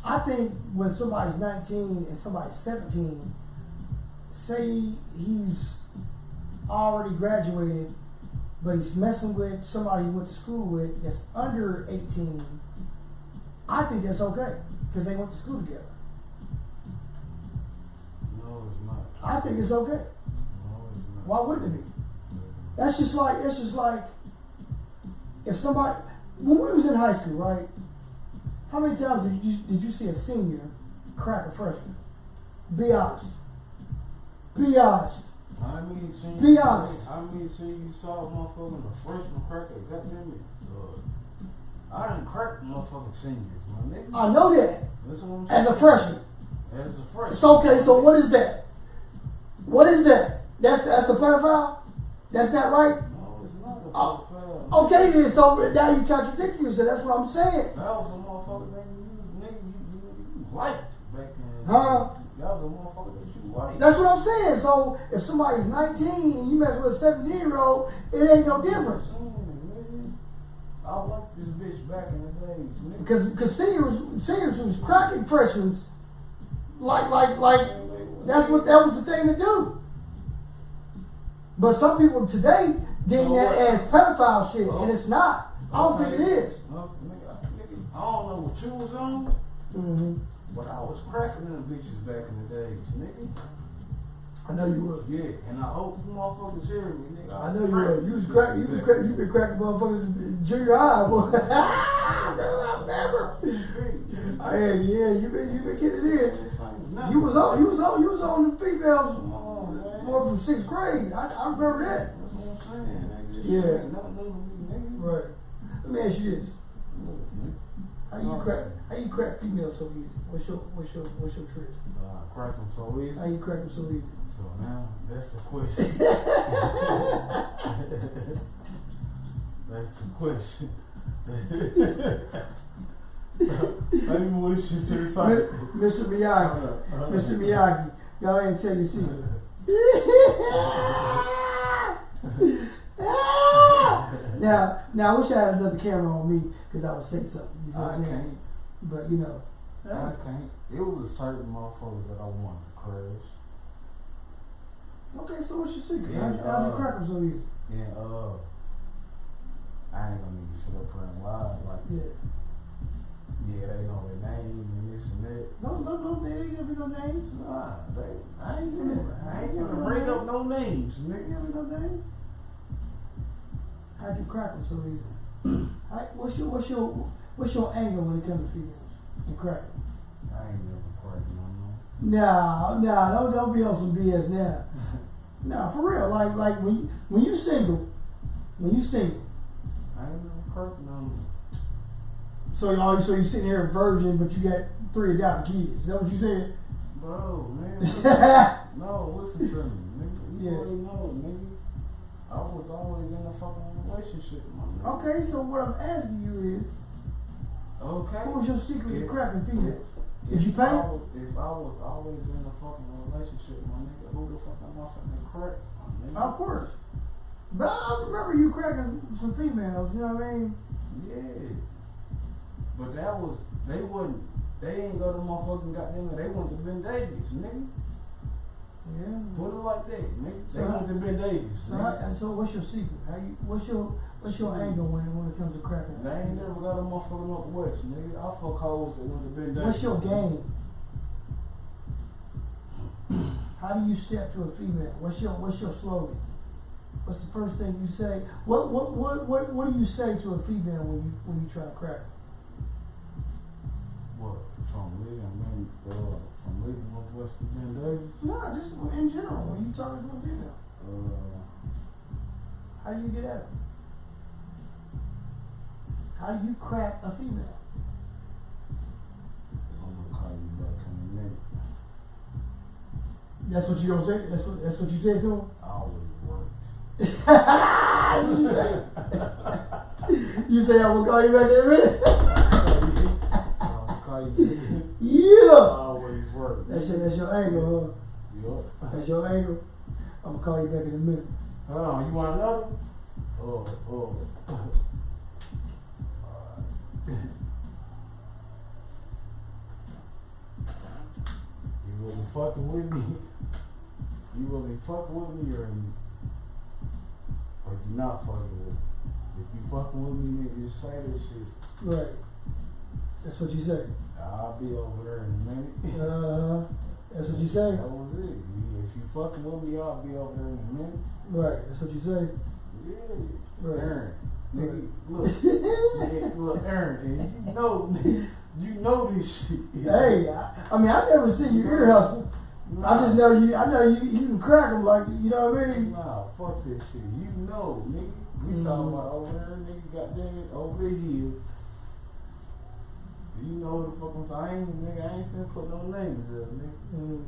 I think when somebody's 19 and somebody's 17, say he's already graduated, but he's messing with somebody he went to school with that's under 18, I think that's okay because they went to school together. no, it's not. I think it's okay. No, it's not. Why wouldn't it be? That's just like if somebody, when we was in high school, right? How many times did you see a senior crack a freshman? Be honest. Be honest. I mean, Be honest. You saw a motherfucker in a freshman crack a goddamn it. I didn't crack motherfucking seniors, my nigga. I know that. That's what I'm saying. As a freshman. As a freshman. It's okay, so what is that? What is that? That's a pedophile? That's not right? No, it's not a pedophile. Okay then, so now you contradict yourself. That's what I'm saying. That was a motherfucker that you liked back then. Huh? That was a motherfucker that you liked. That's what I'm saying. So if somebody's 19 and you mess with a 17-year-old, it ain't no difference. I liked this bitch back in the days, nigga. Because seniors was cracking freshmen like that was the thing to do. But some people today deem that as pedophile shit, and it's not. I don't think it is. Nigga, I don't know what you was on, but I was cracking them bitches back in the days, nigga. I know you would. Yeah, and I hope you motherfuckers hear me, nigga. I know you would. You been cracking motherfuckers in junior high, boy. I remember. Yeah, you been getting it in. You was on the females more from 6th grade. I remember that. That's what I'm saying, nigga. Yeah. Right. Let me ask you this. How you crack females so easy? What's your trick? Crack them so easy. How you crack them so easy? So now that's the question. That's the question. Let me move this shit to the side. Mr. Miyagi. Mr. Miyagi. Go ahead and tell your secret. Now I wish I had another camera on me because I would say something. You know what I'm saying? But you know. I can't. It was a certain motherfucker that I wanted to crash. Okay, so what's your secret? Yeah, How'd you crack them so easy? And I ain't gonna need to sit up here and lie like they know their name and this and that. No, they ain't gonna be no names. Nah, I ain't gonna bring up no names, They ain't gonna be no names. How'd you crack them so easy? What's your angle when it comes to females and cracking? I ain't never cracking no more. Nah, don't be on some BS now. Nah, for real. Like when you single. I ain't never cracking no more. So you sitting here a virgin, but you got 3 adopted kids. Is that what you said? Bro, man. Listen to me, nigga. You already know, nigga. I was always in a fucking relationship, my nigga. Okay, so what I'm asking you is, what was your secret to cracking females? Did you pay? If I was always in a fucking relationship, my nigga, who the fuck am I fucking crack, my nigga? Of course. But I remember you cracking some females, you know what I mean? Yeah. But they ain't go to motherfucking goddamn, they went to Ben Davis, nigga. Yeah. Put it like that, nigga. They went to Ben Davis. So what's your secret? What's your angle when it comes to cracking? They ain't never got a motherfucking up west, nigga. I fuck hoes that went to Ben Davis. What's your game? How do you step to a female? What's your slogan? What's the first thing you say? What do you say to a female when you try to crack her? What? From living Northwest Ben Davis? No, just in general. When you talking to a female, how do you get at her? How do you crack a female? I'm gonna call you back in a minute. That's what you gonna say? That's what you say to him? I always worked. That's what you say? You say I'm gonna call you back in a minute? I'm gonna call you back. Yeah. I always work. That's your angle, huh? Yup. That's your angle. I'm gonna call you back in a minute. Hold on, you want another? Oh. You really fucking with me? You really fucking with me or you not fucking with me? If you fucking with me, nigga, you say this shit. Right. That's what you say. I'll be over there in a minute. That's what you say. That was it. If you fucking with me, I'll be over there in a minute. Right. That's what you say. Yeah. Right. Aaron. Nigga, look, Aaron, and you know this shit. Hey, I mean, I never seen you ear hustle. Nah. I just know you. I know you can crack them like, you know what I mean? Nah, fuck this shit. You know, nigga. We talking about over there, nigga. Goddamn it, over here. You know what the fuck I'm saying? I ain't finna put no names up, nigga.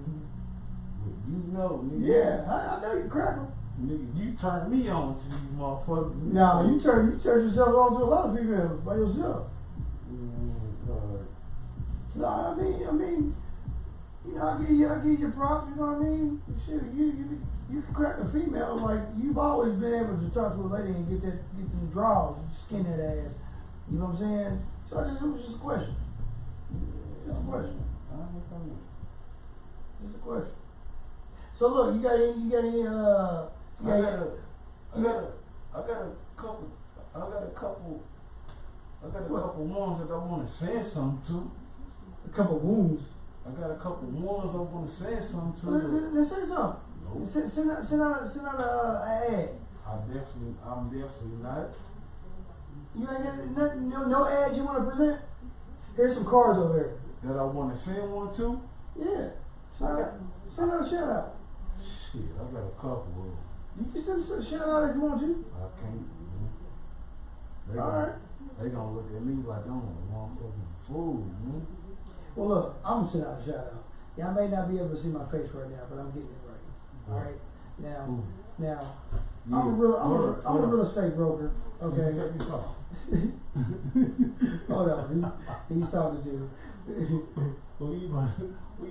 But you know, nigga. Yeah, I know you crack them. Nigga, you turn me on to these motherfuckers. Nah, you turn yourself on to a lot of females by yourself. No, I mean, you know, I give you props. You know what I mean? Shit, you can crack a female like you've always been able to talk to a lady and get them draws, skin that ass. You know what I'm saying? So it was just a question. Just a question. Just a question. So look, you got any I got a couple ones that I want to send something to. a couple wounds. I got a couple ones I want to send something to. Let's say something. Nope. Send out an ad. I'm definitely not. You ain't got nothing, no ad you want to present? Here's some cards over there. That I want to send one to? Yeah. Send out a shout out. Shit, I got a couple of them. You can send a shout out if you want to. I can't. Alright. They gonna look at me like I'm a motherfucking fool, man. Well, look, I'm gonna send out a shout out. Y'all may not be able to see my face right now, but I'm getting it right. Alright? Now, Yeah. I'm a real estate broker. Okay. Take me some. Hold on, he's talking to you. What you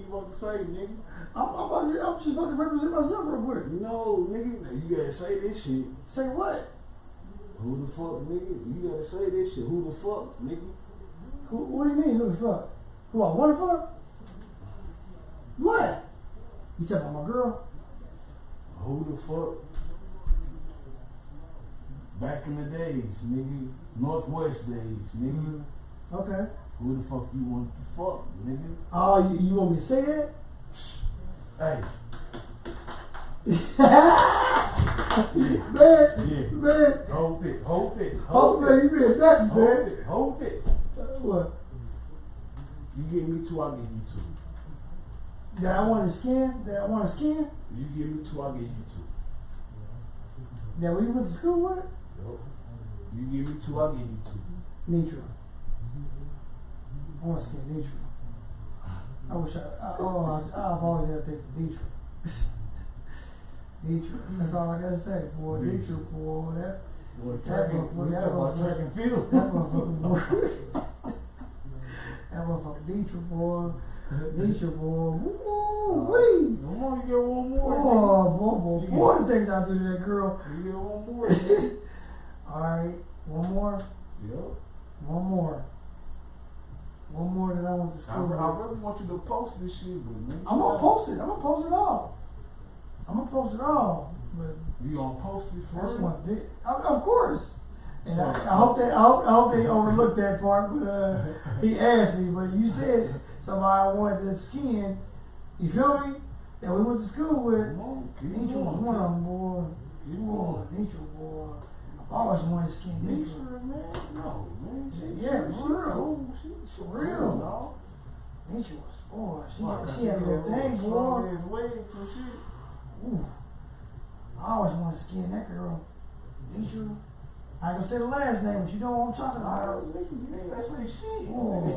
about to say, nigga? I'm just about to represent myself real quick. No, nigga, you gotta say this shit. Say what? Who the fuck, nigga? You gotta say this shit. Who the fuck, nigga? What do you mean, who the fuck? Who I want to fuck? What? You talking about my girl? Who the fuck? Back in the days, nigga. Northwest days, nigga. Okay. Who the fuck you want to fuck, nigga? Oh, you want me to say that? Hey. Man. Hold it. Man, you being messy, man. Hold it. What? You give me two, I give you two. That I want to skin? You give me two, I give you two. That we went to school with? Yup. You give me two, I give you two. Neutral. I want to skin neutral. I wish I've always had to take the neutral. Neutral. That's all I gotta say, boy. Neutral, boy. That track and field. That motherfucker, boy. That motherfucker neutral, boy. Neutral, boy. Woo-wee. Come on, you get one more. Oh, boy, the things I do to that girl. You get one more. Alright, one more. Yep. One more that I want to school. I really want you to post this shit with me. I'm gonna post it all. But you gonna post it for that's real? one thing. Of course. And I hope they overlooked that part, but he asked me, but you said somebody wanted to skin. You feel me? that we went to school with. Come on, keep Nietzsche was going, one of them, boy. Keep Boy, going. Nietzsche, boy. I've always wanted to skin Nietzsche. Man, no, man. Yeah, for real. Cool. She For real. cool, dog. Nietzsche was, boy. Fuck, She had a little thing, boy. Strong ass legs and shit. Ooh. I always wanted to skin that girl. Nietzsche. I ain't gonna say the last name, but you know what I'm talking about. You ain't gotta say shit. Boy,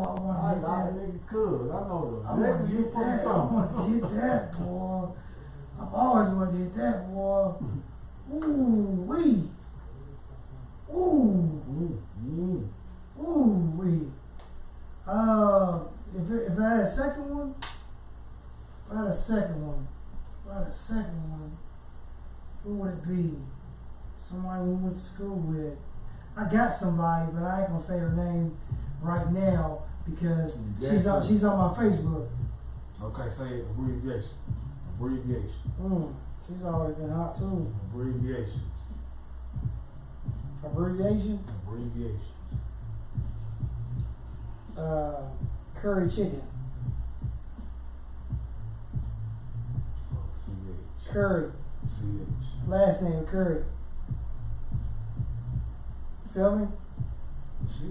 I wanna get that. Nigga could. I know I wanna get that. I wanna get that, boy. I've always wanted to get that, boy. Ooh, wee. Ooh. Ooh, wee. If I had a second one, who would it be? Somebody we went to school with. I got somebody, but I ain't gonna say her name right now because she's on my Facebook. Okay, say abbreviation. She's always been hot too. Abbreviation. Curry chicken. CH. Curry. CH. Last name Curry. Feel me? She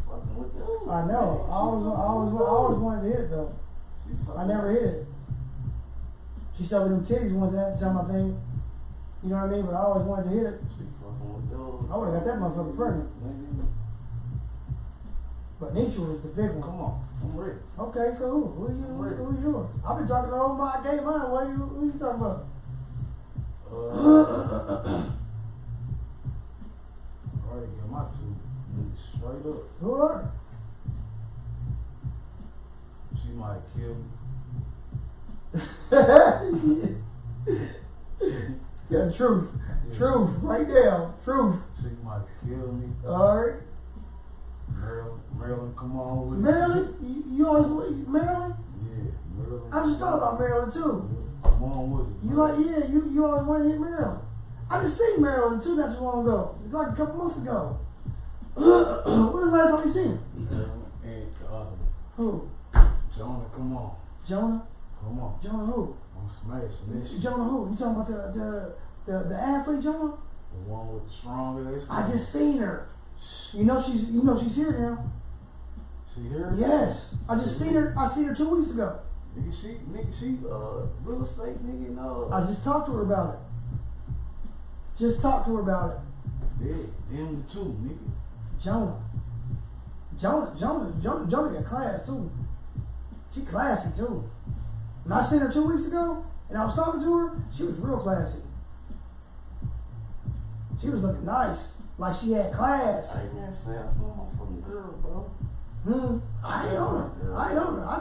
fucking with dude. I know. I always wanted to hit it though. I never hit it. She showed me them titties one time, I think. You know what I mean? But I always wanted to hit it. She fucking with dude. I would have got that motherfucker pregnant. But Nietzsche was the big one. Come on, I'm ready. Okay, so who's yours? I've been talking to all my gay mine. Who you talking about? I already got my two niggas straight up. Who are? She might kill me. Yeah, truth. Truth, right now. Truth. She might kill me. Alright. Maryland, come on with Maryland? You always Maryland? Yeah, Maryland. I just thought about Maryland too. Come on with it. You always want to hit Maryland. I just seen Maryland too not too long ago. Like a couple months ago. When was the last time you seen him? And the other one. Who? Jonah, come on. Jonah? Come on. Jonah who? I'm smashing this shit. Jonah who? You talking about the athlete Jonah? The one with the strong ass. I just seen her. You know she's here now. She here? Yes. I just seen her. I seen her 2 weeks ago. Nigga, she real estate nigga, no. I just talked to her about it. Yeah, them the two, nigga. Jonah got class too. She classy too. When I seen her 2 weeks ago and I was talking to her, she was real classy. She was looking nice, like she had class. Hey man, stay out from my fucking girl, bro. I ain't on her. I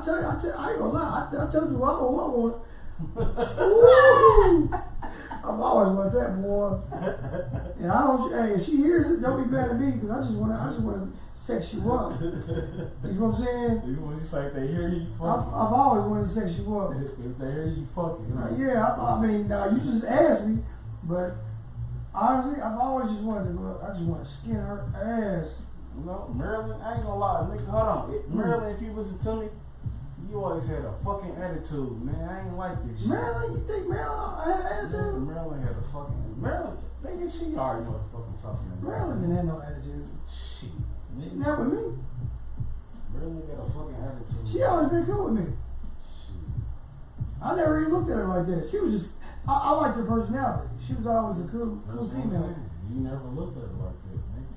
tell you, I ain't gonna lie. I told you what I want. I've always wanted that, boy. And I don't. Hey, if she hears it, don't be mad at me because I just want to sex you up. You know what I'm saying? You say if they hear you, fucking. I've always wanted to sex you up. If they hear you, fucking. Yeah, I mean, you just asked me, but honestly, I've always just wanted to. I just want to skin her ass. You know, Maryland, I ain't gonna lie, nigga. Hold on, Maryland. If you listen to me, you always had a fucking attitude, man. I ain't like this shit. Maryland, you think Maryland had an attitude? Maryland had a fucking Nigga, she already know what the fuck I'm talking about. Maryland didn't have no attitude. Shit. She never with me. Maryland got a fucking attitude. She always been cool with me. Shit. I never even looked at her like that. She was just, I liked her personality. She was always a cool female. You never looked at her like that, man.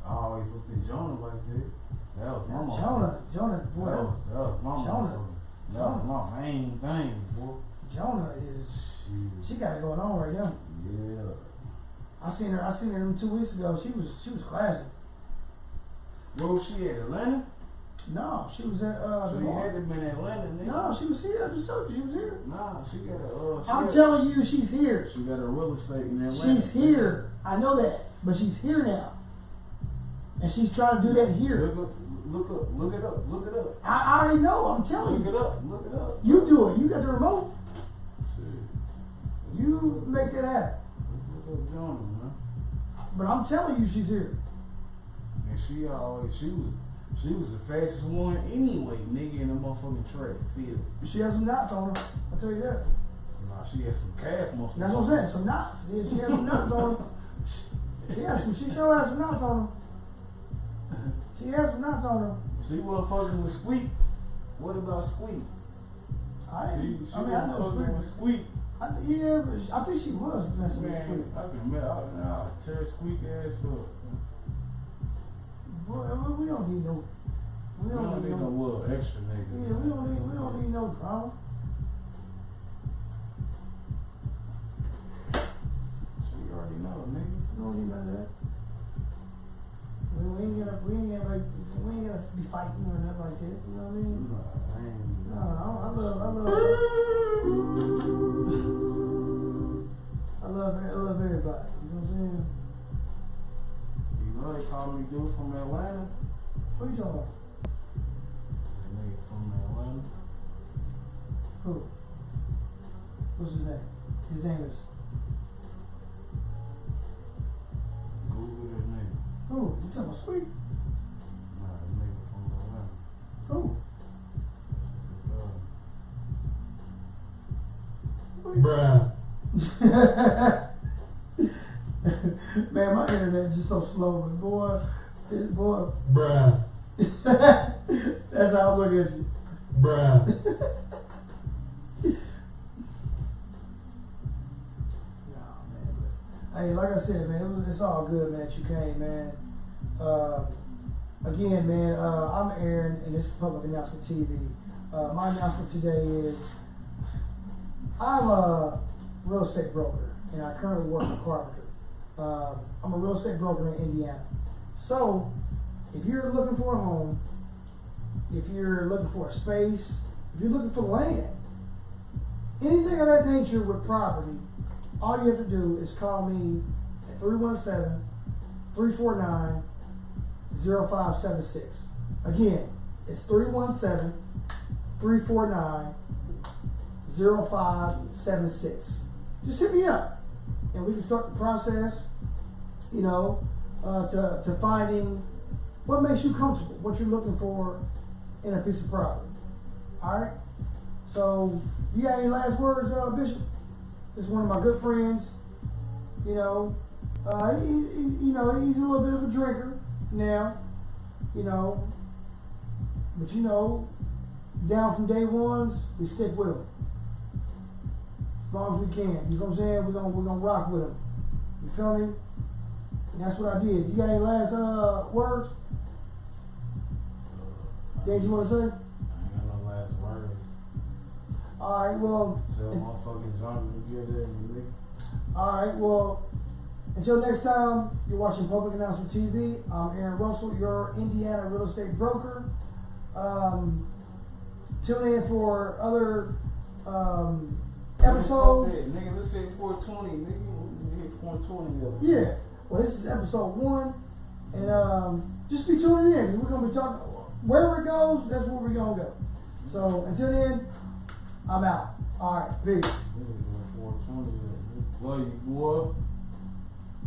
I always looked at Jonah like that. That was my mom. Jonah, boy. That was my mom. That was my main thing, boy. Jonah is, she got it going on right now. Yeah. I seen her them 2 weeks ago. She was classy. Where was she at, Atlanta? No, she was at She had to been in Atlanta, nigga. No, she was here. I just told you she was here. Nah, she got a I'm telling you, she's here. She got a real estate in Atlanta. She's here. I know that. But she's here now. And she's trying to do that here. Look it up. I already know, I'm telling you. Look it up. You do it. You got the remote. Shit. You make that happen. Look up Jonah, man. But I'm telling you she's here. And she She was the fastest one anyway, nigga, in the motherfucking track field. She has some knots on her. I'll tell you that. Nah, she had some calf muscles. That's what I'm saying. Some knots. Yeah, she has some knots on her. She sure has some knots on her. She has some knots on her. She wasn't fucking with Squeak. What about Squeak? I She know fucking with Squeak. Yeah, but I think she was messing with Squeak. I can admit, I'll tear Squeak ass up. Boy, we don't need no. We don't need no little extra nigga. Yeah, we don't need no drama. So you already know, nigga. We don't need none of that. We ain't gonna be fighting or nothing like that. You know what I mean? No, I love everybody. You know what I'm saying? You know they call me dude from Atlanta. What you talking about? That nigga from Atlanta. Who? What's his name? His name is Google that nigga. who? You talking about Sweet? Nah, that nigga from Atlanta. Who? Bruh. Man, my internet just so slow, but boy. Bruh. That's how I'm looking at you. Bruh. Nah, man. But, hey, like I said, man, it's all good, man, that you came, man. Again, man, I'm Aaron, and this is Public Announcement TV. My announcement today is I'm a real estate broker, and I currently work in Carpenter. I'm a real estate broker in Indiana. So, if you're looking for a home, if you're looking for a space, if you're looking for land, anything of that nature with property, all you have to do is call me at 317-349-0576. Again, it's 317-349-0576. Just hit me up, and we can start the process, you know, to finding what makes you comfortable, what you're looking for in a piece of property. All right. So, you got any last words, Bishop? This is one of my good friends. You know, he's a little bit of a drinker now. You know, but you know, down from day ones, we stick with him as long as we can. You know what I'm saying? We're gonna rock with him. You feel me? And that's what I did. You got any last words? Things you want to say? I ain't got no last words. All right. Well. Tell motherfucking Johnny to get there with me. All right. Well. Until next time, you're watching Public Announcement TV. I'm Aaron Russell, your Indiana real estate broker. Tune in for other episodes. Nigga, let's say 420. Nigga, we hit 420 of it. Yeah. Well, this is episode 1. And just be tuning in, 'cause we're going to be talking. Wherever it goes, that's where we're going to go. So until then, I'm out. All right. Peace. Nigga, 420. Love you, boy.